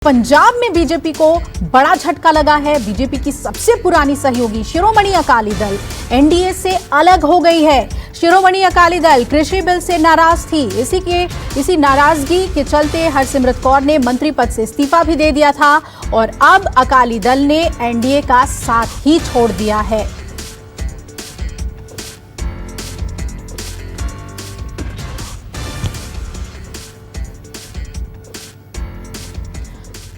पंजाब में बीजेपी को बड़ा झटका लगा है। बीजेपी की सबसे पुरानी सहयोगी शिरोमणि अकाली दल एनडीए से अलग हो गई है। शिरोमणि अकाली दल कृषि बिल से नाराज थी। इसी नाराजगी के चलते हरसिमरत कौर ने मंत्री पद से इस्तीफा भी दे दिया था और अब अकाली दल ने एनडीए का साथ ही छोड़ दिया है।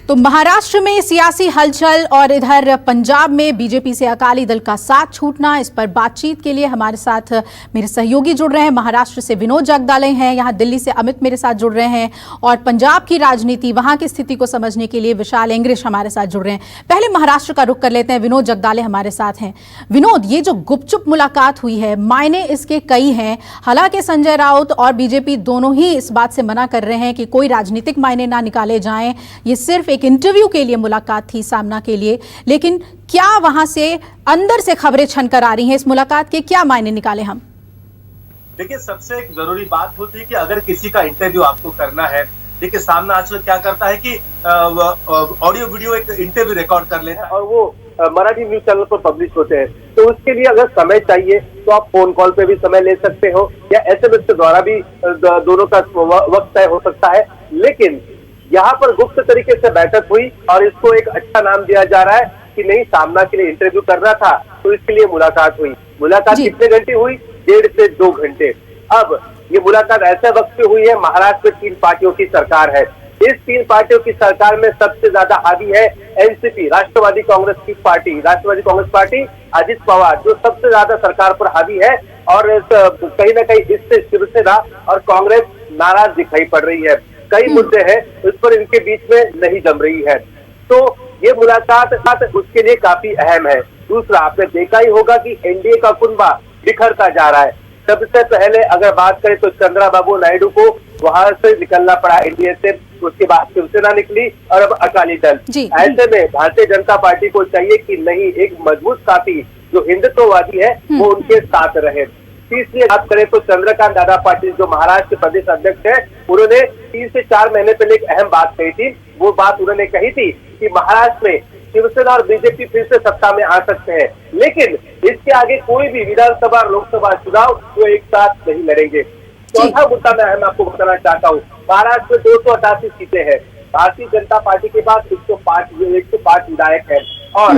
तो महाराष्ट्र में सियासी हलचल और इधर पंजाब में बीजेपी से अकाली दल का साथ छूटना, इस पर बातचीत के लिए हमारे साथ मेरे सहयोगी जुड़ रहे हैं। महाराष्ट्र से विनोद जगदाले हैं, यहाँ दिल्ली से अमित मेरे साथ जुड़ रहे हैं और पंजाब की राजनीति, वहां की स्थिति को समझने के लिए विशाल एंग्रिश हमारे साथ जुड़ रहे हैं। पहले महाराष्ट्र का रुख कर लेते हैं। विनोद जगदाले हमारे साथ हैं। विनोद, ये जो गुपचुप मुलाकात हुई है, मायने इसके कई हैं। हालांकि संजय राउत और बीजेपी दोनों ही इस बात से मना कर रहे हैं कि कोई राजनीतिक मायने ना निकाले जाएं, ये सिर्फ एक इंटरव्यू के लिए मुलाकात थी, सामना के लिए। लेकिन क्या वहां से अंदर से खबरें छनकर आ रही हैं? इस मुलाकात के क्या मायने निकाले हम? देखिए, सबसे एक जरूरी बात होती है कि अगर किसी का इंटरव्यू आपको करना है, देखिए सामने आजकल क्या करता है कि ऑडियो वीडियो एक इंटरव्यू रिकॉर्ड कर लेता है और वो मराठी न्यूज चैनल पर पब्लिश होते हैं। तो उसके लिए अगर समय चाहिए तो आप फोन कॉल पे भी समय ले सकते हो या एसएमएस के द्वारा भी दोनों का वक्त तय हो सकता है। लेकिन यहाँ पर गुप्त तरीके से बैठक हुई और इसको एक अच्छा नाम दिया जा रहा है कि नहीं, सामना के लिए इंटरव्यू करना था तो इसके लिए मुलाकात हुई। मुलाकात कितने घंटे हुई? 1.5 से 2 घंटे। अब ये मुलाकात ऐसे वक्त पे हुई है, महाराष्ट्र में 3 पार्टियों की सरकार है। इस 3 पार्टियों की सरकार में सबसे ज्यादा हावी है एनसीपी, राष्ट्रवादी कांग्रेस पार्टी, अजित पवार, जो सबसे ज्यादा सरकार पर हावी है और कहीं ना कहीं इससे शिवसेना और कांग्रेस नाराज दिखाई पड़ रही है। कई मुद्दे हैं उस पर इनके बीच में नहीं जम रही है। तो ये मुलाकात उसके लिए काफी अहम है। दूसरा, आपने देखा ही होगा कि एनडीए का कुनबा बिखरता जा रहा है। सबसे पहले अगर बात करें तो चंद्रबाबू नायडू को वहां से निकलना पड़ा एनडीए से, उसके बाद शिवसेना निकली और अब अकाली दल। ऐसे में भारतीय जनता पार्टी को चाहिए कि नहीं, एक मजबूत साथी जो हिंदुत्ववादी है वो उनके साथ रहे। तीसरी बात करें तो चंद्रकांत दादा पाटिल जो महाराष्ट्र के प्रदेश अध्यक्ष है, उन्होंने 3 से 4 महीने पहले एक अहम बात कही थी। वो बात उन्होंने कही थी कि महाराष्ट्र में शिवसेना और बीजेपी फिर से सत्ता में आ सकते हैं, लेकिन इसके आगे कोई भी विधानसभा और लोकसभा चुनाव वो एक साथ नहीं लड़ेंगे। चौथा मुद्दा मैं आपको बताना चाहता हूँ, महाराष्ट्र में 288 सीटें हैं। भारतीय जनता पार्टी के पास 105 विधायक है और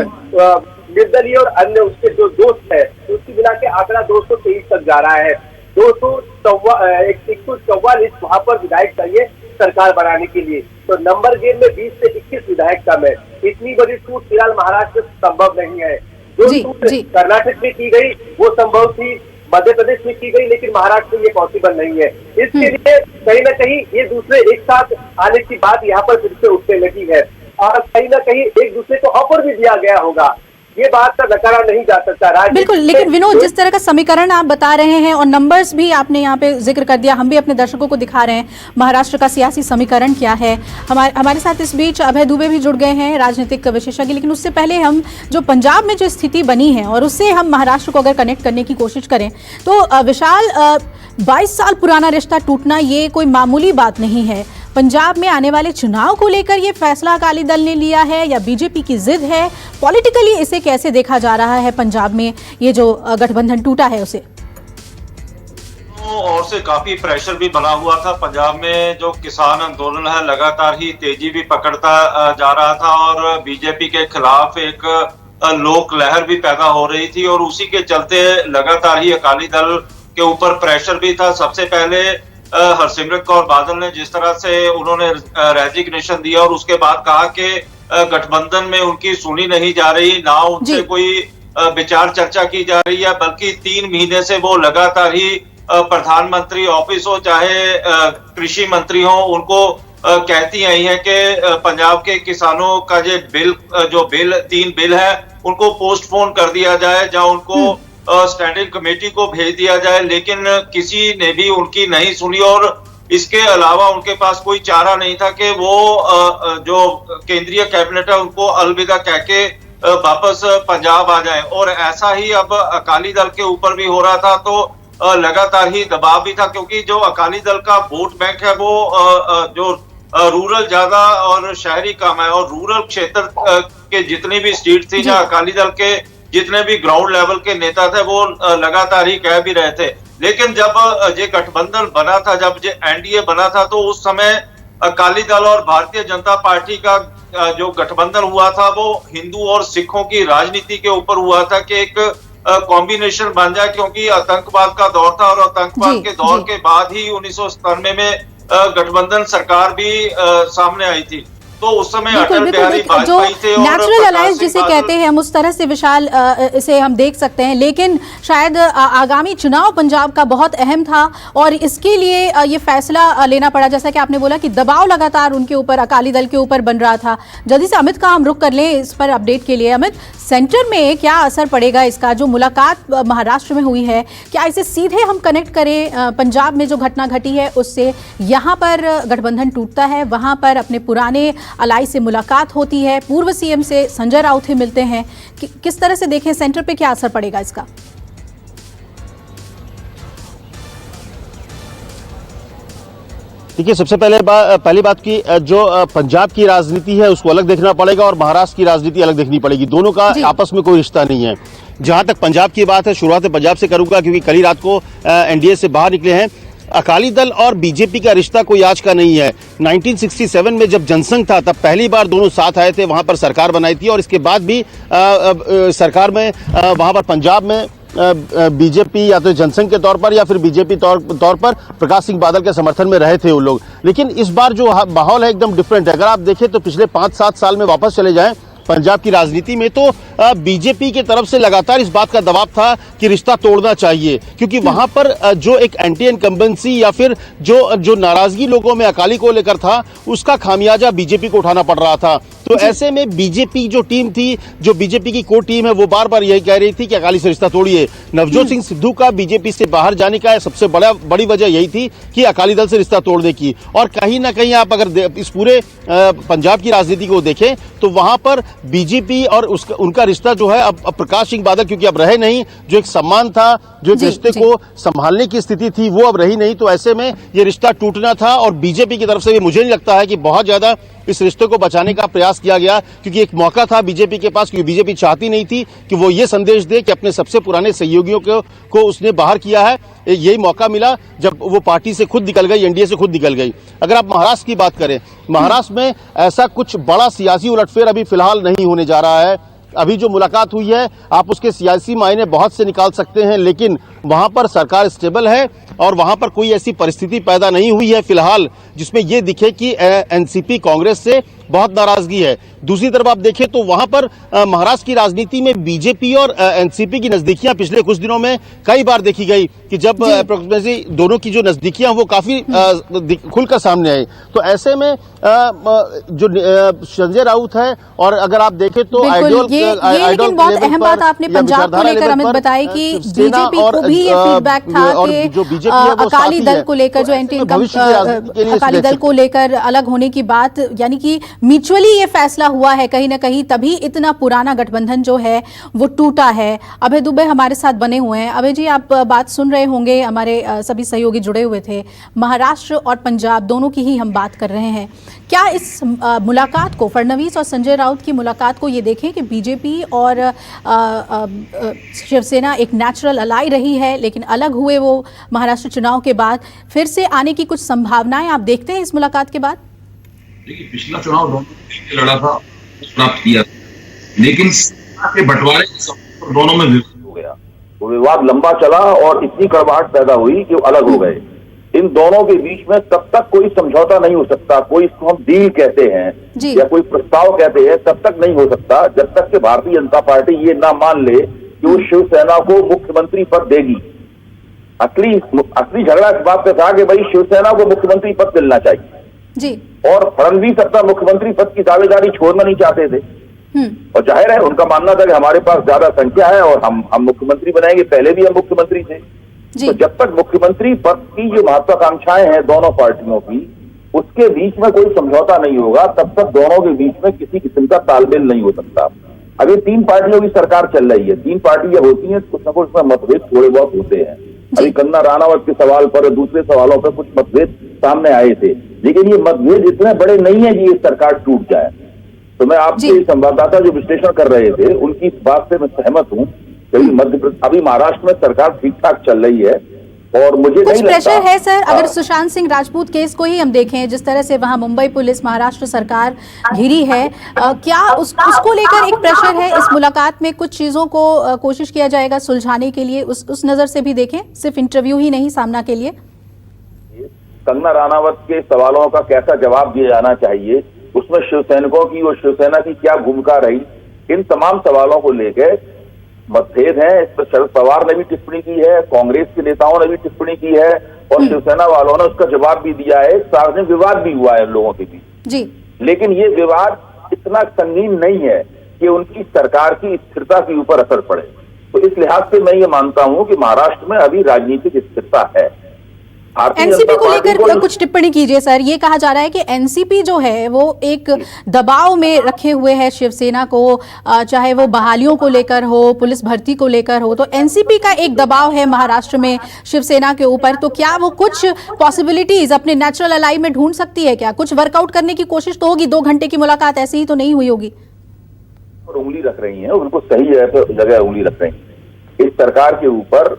निर्दलीय और अन्य उसके जो दोस्त है उसकी मिला के आंकड़ा 223 तक जा रहा है। 144 वहां पर विधायक चाहिए सरकार बनाने के लिए। तो नंबर गेम में 20 से 21 विधायक कम है। इतनी बड़ी टूट फिलहाल महाराष्ट्र में संभव नहीं है। जो टूट कर्नाटक में की गई वो संभव थी, मध्य प्रदेश में की गई, लेकिन महाराष्ट्र में ये पॉसिबल नहीं है। इसके लिए कहीं ना कहीं ये दूसरे एक साथ आने की बात यहाँ पर फिर से उठने लगी है और कहीं ना कहीं एक दूसरे को ऑफर भी दिया गया होगा। ये बात का नकारा नहीं जा सकता। बिल्कुल, लेकिन विनोद, जिस तरह का समीकरण आप बता रहे हैं और नंबर्स भी आपने यहाँ पे जिक्र कर दिया, हम भी अपने दर्शकों को दिखा रहे हैं महाराष्ट्र का सियासी समीकरण क्या है। हमारे साथ इस बीच अभय दुबे भी जुड़ गए हैं, राजनीतिक विशेषज्ञ। लेकिन उससे पहले हम जो पंजाब में जो स्थिति बनी है और उससे हम महाराष्ट्र को अगर कनेक्ट करने की कोशिश करें तो विशाल, 22 साल पुराना रिश्ता टूटना ये कोई मामूली बात नहीं है। पंजाब में आने वाले चुनाव को लेकर ये फैसला अकाली दल ने लिया है या बीजेपी की जिद है? पॉलिटिकली इसे कैसे देखा जा रहा है पंजाब में, ये जो गठबंधन टूटा है उसे? और से काफी प्रेशर भी बना हुआ था। पंजाब में जो किसान आंदोलन है लगातार ही तेजी भी पकड़ता जा रहा था और बीजेपी के खिलाफ एक लोक लहर भी पैदा हो रही थी और उसी के चलते लगातार ही अकाली दल के ऊपर प्रेशर भी था। सबसे पहले हरसिमरत कौर बादल ने जिस तरह से उन्होंने रेजिग्नेशन दिया और उसके बाद कहा कि गठबंधन में उनकी सुनी नहीं जा रही, ना उनसे कोई विचार चर्चा की जा रही है, बल्कि 3 महीने से वो लगातार ही प्रधानमंत्री ऑफिस हो चाहे कृषि मंत्री हो, उनको कहती आई है कि पंजाब के किसानों का जो 3 बिल है उनको पोस्टपोन कर दिया जाए, जहां उनको स्टैंडिंग कमेटी को भेज दिया जाए। लेकिन किसी ने भी उनकी नहीं सुनी और इसके अलावा उनके पास कोई चारा नहीं था कि वो जो केंद्रीय कैबिनेट है उनको अलविदा कह के वापस पंजाब आ जाए। और ऐसा ही अब अकाली दल के ऊपर भी हो रहा था। तो लगातार ही दबाव भी था, क्योंकि जो अकाली दल का वोट बैंक है वो जो रूरल ज्यादा और शहरी कम है, और रूरल क्षेत्र के जितनी भी सीट थी जहाँ अकाली दल के जितने भी ग्राउंड लेवल के नेता थे वो लगातार ही कह भी रहे थे। लेकिन जब ये गठबंधन बना था, जब ये एनडीए बना था, तो उस समय अकाली दल और भारतीय जनता पार्टी का जो गठबंधन हुआ था वो हिंदू और सिखों की राजनीति के ऊपर हुआ था कि एक कॉम्बिनेशन बन जाए, क्योंकि आतंकवाद का दौर था और आतंकवाद के दौर के बाद ही 1997 में गठबंधन सरकार भी सामने आई थी। तो उस समय अटल बिहारी वाजपेयी थे और नेचुरल अलायंस जिसे कहते हैं हम, उस तरह से विशाल इसे हम देख सकते हैं। लेकिन शायद आगामी चुनाव पंजाब का बहुत अहम था और इसके लिए ये फैसला लेना पड़ा, जैसा कि आपने बोला कि दबाव लगातार उनके ऊपर, अकाली दल के ऊपर बन रहा था। जल्दी से अमित का हम रुख कर लें इस पर अपडेट के लिए। अमित, सेंटर में क्या असर पड़ेगा इसका? जो मुलाकात महाराष्ट्र में हुई है, क्या इसे सीधे हम कनेक्ट करें पंजाब में जो घटना घटी है उससे? यहाँ पर गठबंधन टूटता है, वहाँ पर अपने पुराने अलाई से मुलाकात होती है, पूर्व सीएम से संजय राउत ही मिलते हैं। किस तरह से देखें, सेंटर पे क्या असर पड़ेगा इसका? देखिए, सबसे पहली बात की जो पंजाब की राजनीति है उसको अलग देखना पड़ेगा और महाराष्ट्र की राजनीति अलग देखनी पड़ेगी। दोनों का आपस में कोई रिश्ता नहीं है। जहां तक पंजाब की बात है, शुरुआत पंजाब से करूंगा क्योंकि कल ही रात को एनडीए से बाहर निकले हैं। अकाली दल और बीजेपी का रिश्ता कोई आज का नहीं है। 1967 में जब जनसंघ था तब पहली बार दोनों साथ आए थे, वहां पर सरकार बनाई थी और इसके बाद भी सरकार में वहां पर पंजाब में बीजेपी या तो जनसंघ के तौर पर या फिर बीजेपी तौर पर प्रकाश सिंह बादल के समर्थन में रहे थे वो लोग। लेकिन इस बार जो माहौल है एकदम डिफरेंट है। अगर आप देखें तो पिछले 5-7 साल में वापस चले जाएं पंजाब की राजनीति में, तो बीजेपी की तरफ से लगातार इस बात का दबाव था कि रिश्ता तोड़ना चाहिए, क्योंकि वहां पर जो एक एंटी इनकम्बेंसी या फिर जो नाराजगी लोगों में अकाली को लेकर था उसका खामियाजा बीजेपी को उठाना पड़ रहा था। तो ऐसे में बीजेपी जो टीम थी, जो बीजेपी की कोर टीम है, वो बार बार यही कह रही थी कि अकाली से रिश्ता तोड़िए। नवजोत सिंह सिद्धू का बीजेपी से बाहर जाने का सबसे बड़ी वजह यही थी कि अकाली दल से रिश्ता तोड़ने की। और कहीं ना कहीं आप अगर इस पूरे पंजाब की राजनीति को देखें तो वहां पर बीजेपी और उनका रिश्ता जो है अब प्रकाश सिंह बादल क्योंकि अब रहे नहीं, जो एक सम्मान था, जो एक रिश्ते को संभालने की स्थिति थी, वो अब रही नहीं। तो ऐसे में ये रिश्ता टूटना था और बीजेपी की तरफ से भी मुझे नहीं लगता है कि बहुत ज्यादा इस रिश्ते को बचाने का प्रयास किया गया, क्योंकि एक मौका था बीजेपी के पास, क्योंकि बीजेपी चाहती नहीं थी कि वो ये संदेश दे कि अपने सबसे पुराने सहयोगियों को उसने बाहर किया है। यही मौका मिला जब वो पार्टी से खुद निकल गई, एनडीए से खुद निकल गई। अगर आप महाराष्ट्र की बात करें, महाराष्ट्र में ऐसा कुछ बड़ा सियासी उलटफेर अभी फिलहाल नहीं होने जा रहा है। अभी जो मुलाकात हुई है आप उसके सियासी मायने बहुत से निकाल सकते हैं, लेकिन वहां पर सरकार स्टेबल है और वहां पर कोई ऐसी परिस्थिति पैदा नहीं हुई है फिलहाल जिसमें यह दिखे कि एनसीपी कांग्रेस से बहुत नाराजगी है। दूसरी तरफ आप देखें तो वहां पर महाराष्ट्र की राजनीति में बीजेपी और एनसीपी की नजदीकियां पिछले कुछ दिनों में कई बार देखी गई कि जब अप्रोक्सीमेटली दोनों की जो नजदीकियां वो काफी खुलकर सामने आई। तो ऐसे में जो संजय राउत है, और अगर आप देखें तो लेकिन बहुत अहम बात आपने पंजाब को लेकर अमित बताई कि बीजेपी को भी ये फीडबैक था कि अकाली दल को लेकर, जो एंटी अकाली दल को लेकर अलग होने की बात, यानी कि म्यूचुअली ये फैसला हुआ है कहीं ना कहीं, तभी इतना पुराना गठबंधन जो है वो टूटा है। अभय दुबे हमारे साथ बने हुए हैं। अभय जी, आप बात सुन रहे होंगे, हमारे सभी सहयोगी जुड़े हुए थे। महाराष्ट्र और पंजाब दोनों की ही हम बात कर रहे हैं। क्या इस मुलाकात को, फडणवीस और संजय राउत की मुलाकात को, ये देखें कि बीजेपी और शिवसेना एक नेचुरल अलाई रही है, लेकिन अलग हुए वो महाराष्ट्र चुनाव के बाद, फिर से आने की कुछ संभावनाएं आप देखते हैं इस मुलाकात के बाद? देखिए, पिछला चुनाव दोनों लड़ा था, प्राप्त किया, लेकिन के बंटवारे दोनों में विवाद हो गया। वो विवाद लंबा चला और इतनी कड़वाहट पैदा हुई कि वो अलग हो गए। इन दोनों के बीच में तब तक कोई समझौता नहीं हो सकता, कोई इसको हम डील कहते हैं या कोई प्रस्ताव कहते हैं, तब तक नहीं हो सकता जब तक कि भारतीय जनता पार्टी ये ना मान ले कि वो शिवसेना को मुख्यमंत्री पद देगी। असली झगड़ा इस बात पे था कि भाई शिवसेना को मुख्यमंत्री पद मिलना चाहिए जी, और फडणवीस अपना मुख्यमंत्री पद की दावेदारी छोड़ना नहीं चाहते थे। और जाहिर है उनका मानना था कि हमारे पास ज्यादा संख्या है और हम मुख्यमंत्री बनाएंगे, पहले भी हम मुख्यमंत्री थे। तो जब तक मुख्यमंत्री पद की जो महत्वाकांक्षाएं हैं दोनों पार्टियों की, उसके बीच में कोई समझौता नहीं होगा, तब तक दोनों के बीच में किसी किस्म का तालमेल नहीं हो सकता। अभी 3 पार्टियों की सरकार चल रही है, 3 पार्टियां होती हैं, कुछ न कुछ उसमें मतभेद थोड़े बहुत होते हैं। अभी कंगना राणावत के सवाल पर, दूसरे सवालों पर कुछ मतभेद सामने आए थे। लेकिन ये मतभेद इतने बड़े नहीं है कि ये सरकार टूट जाए। तो मैं आपके संवाददाता जो विश्लेषण कर रहे थे उनकी इस बात से मैं सहमत हूं। अभी महाराष्ट्र में सरकार ठीक ठाक चल रही है और मुझे कुछ नहीं प्रेशर है सर, अगर सुशांत सिंह राजपूत केस को ही हम देखें, जिस तरह से वहां मुंबई पुलिस महाराष्ट्र सरकार घिरी है, क्या उसको लेकर एक प्रेशर है? इस मुलाकात में कुछ चीजों को कोशिश किया जाएगा सुलझाने के लिए, उस नजर से भी देखें, सिर्फ इंटरव्यू ही नहीं सामना के लिए। कंगना राणावत के सवालों का कैसा जवाब दिया जाना चाहिए, उसमें शिवसैनिकों की और शिवसेना की क्या भूमिका रही, इन तमाम सवालों को लेकर मतभेद है। इस पर शरद पवार ने भी टिप्पणी की है, कांग्रेस के नेताओं ने भी टिप्पणी की है और शिवसेना वालों ने उसका जवाब भी दिया है। सार्वजनिक विवाद भी हुआ है लोगों के बीच जी, लेकिन ये विवाद इतना संगीन नहीं है कि उनकी सरकार की स्थिरता के ऊपर असर पड़े। तो इस लिहाज से मैं ये मानता हूं कि महाराष्ट्र में अभी राजनीतिक स्थिरता है। एनसीपी को लेकर कुछ टिप्पणी कीजिए सर। ये कहा जा रहा है कि एनसीपी जो है वो एक दबाव में रखे हुए है शिवसेना को, चाहे वो बहालियों को लेकर हो, पुलिस भर्ती को लेकर हो, तो एनसीपी का एक दबाव है महाराष्ट्र में शिवसेना के ऊपर। तो क्या वो कुछ पॉसिबिलिटीज अपने नेचुरल अलाई में ढूंढ सकती है? क्या कुछ वर्कआउट करने की कोशिश तो होगी? 2 घंटे की मुलाकात ऐसे ही तो नहीं हुई होगी। उंगली रख रही है, उनको सही जगह उंगली रख रही है। इस सरकार के ऊपर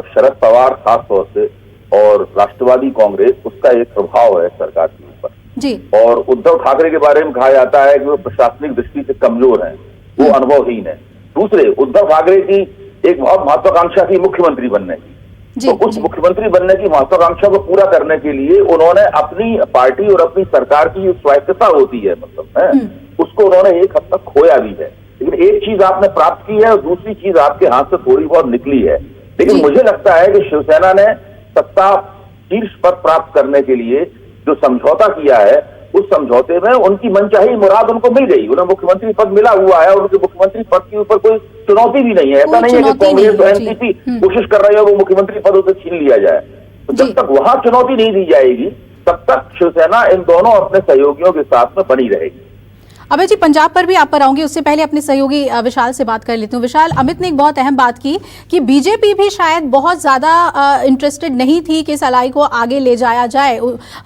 शरद पवार खास तौर से और राष्ट्रवादी कांग्रेस, उसका एक प्रभाव है सरकार के ऊपर जी। और उद्धव ठाकरे के बारे में कहा जाता है कि वो प्रशासनिक दृष्टि से कमजोर हैं, वो अनुभवहीन है। दूसरे, उद्धव ठाकरे की एक बहुत महत्वाकांक्षा थी मुख्यमंत्री बनने की, तो उस मुख्यमंत्री बनने की महत्वाकांक्षा को पूरा करने के लिए उन्होंने अपनी पार्टी और अपनी सरकार की जो स्वायत्तता होती है, मतलब है, उसको उन्होंने एक हद तक खोया भी है। लेकिन एक चीज आपने प्राप्त की है और दूसरी चीज आपके हाथ से थोड़ी बहुत निकली है। लेकिन मुझे लगता है कि शिवसेना ने सत्ता शीर्ष पद प्राप्त करने के लिए जो समझौता किया है, उस समझौते में उनकी मनचाही मुराद उनको मिल गई। उन्हें मुख्यमंत्री पद मिला हुआ है और उनके मुख्यमंत्री पद के ऊपर कोई चुनौती भी नहीं है। ऐसा नहीं है कि कांग्रेस और एनसीपी कोशिश कर रही है वो मुख्यमंत्री पद उसे छीन लिया जाए। तो जब तक वहां चुनौती नहीं दी जाएगी तब तक शिवसेना इन दोनों अपने सहयोगियों के साथ में बनी रहेगी। अभय जी, पंजाब पर भी आप पर आऊंगी, उससे पहले अपने सहयोगी विशाल से बात कर लेती हूँ। विशाल, अमित ने एक बहुत अहम बात की कि बीजेपी भी शायद बहुत ज्यादा इंटरेस्टेड नहीं थी कि इस अलाई को आगे ले जाया जाए।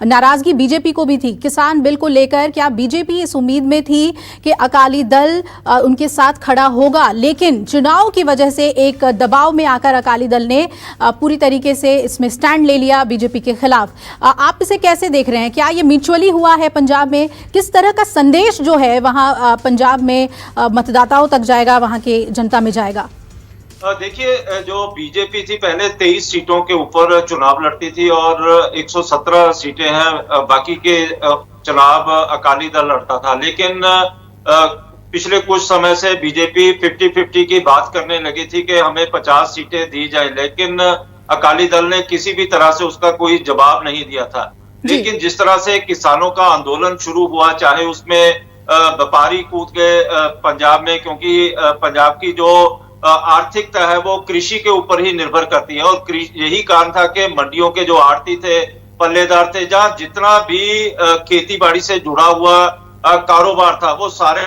नाराजगी बीजेपी को भी थी किसान बिल को लेकर। क्या बीजेपी इस उम्मीद में थी कि अकाली दल उनके साथ खड़ा होगा, लेकिन चुनाव की वजह से एक दबाव में आकर अकाली दल ने पूरी तरीके से इसमें स्टैंड ले लिया बीजेपी के खिलाफ? आप इसे कैसे देख रहे हैं? क्या ये म्यूचुअली हुआ है पंजाब में? किस तरह का संदेश जो है वहां पंजाब में मतदाताओं तक जाएगा, वहां की जनता में जाएगा? देखिए, जो बीजेपी थी पहले 23 सीटों के ऊपर चुनाव लड़ती थी और 117 सीटें हैं, बाकी के चुनाव अकाली दल लड़ता था। लेकिन पिछले कुछ समय से बीजेपी 50-50 की बात करने लगी थी कि हमें 50 सीटें दी जाए, लेकिन अकाली दल ने किसी भी तरह से उसका कोई जवाब नहीं दिया था। लेकिन जिस तरह से किसानों का आंदोलन शुरू हुआ, चाहे उसमें व्यापारी कूद गए पंजाब में, क्योंकि पंजाब की जो आर्थिकता है वो कृषि के ऊपर ही निर्भर करती है और यही कारण था कि मंडियों के जो आड़ती थे, पल्लेदार थे, जहां जितना भी खेती बाड़ी से जुड़ा हुआ कारोबार था वो सारे